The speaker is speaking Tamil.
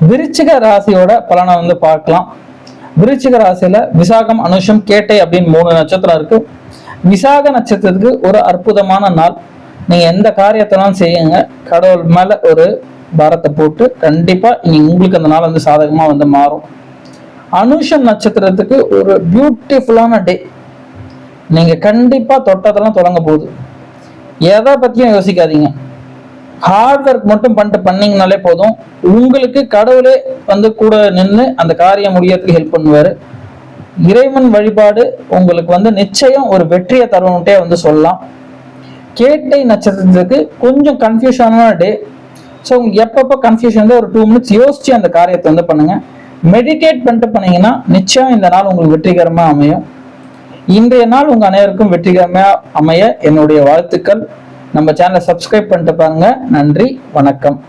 விருச்சிக ராசியோட பலனை பார்க்கலாம். விருச்சிக ராசியில விசாகம், அனுஷம், கேட்டை அப்படின்னு 3 நட்சத்திரம் இருக்கு. விசாக நட்சத்திரத்துக்கு ஒரு அற்புதமான நாள். நீங்க எந்த காரியத்தினாலும் செய்யுங்க, கடவுள் மேல ஒரு பாரத்தை போட்டு கண்டிப்பா உங்களுக்கு அந்த நாள் சாதகமா மாறும். அனுஷம் நட்சத்திரத்துக்கு ஒரு பியூட்டிஃபுல்லான டே. நீங்க கண்டிப்பா தொட்டதெல்லாம் தொடங்க போகுது. எதை பத்தியும் யோசிக்காதீங்க, ஹார்ட் ஒர்க் மட்டும் பண்ணீங்கனாலே போதும். உங்களுக்கு கடவுளே கூட நின்று அந்த காரியம் முடியறதுக்கு ஹெல்ப் பண்ணுவாரு. இறைவன் வழிபாடு உங்களுக்கு நிச்சயம் ஒரு வெற்றியை தருவன்ட்டே சொல்லலாம். கேட்டை நட்சத்திரத்துக்கு கொஞ்சம் கன்ஃபியூஷனான டே. ஸோ எப்பப்போ கன்ஃபியூஷன் ஒரு 2 மினிட்ஸ் யோசிச்சு அந்த காரியத்தை பண்ணுங்க. மெடிடேட் பண்ணிட்டு பண்ணீங்கன்னா நிச்சயம் இந்த நாள் உங்களுக்கு வெற்றிகரமா அமையும். இன்றைய நாள் உங்க அனைவருக்கும் வெற்றிகரமா அமைய என்னுடைய வாழ்த்துக்கள். நம்ம சேனலை சப்ஸ்கிரைப் பண்ணிட்டு பாருங்க. நன்றி, வணக்கம்.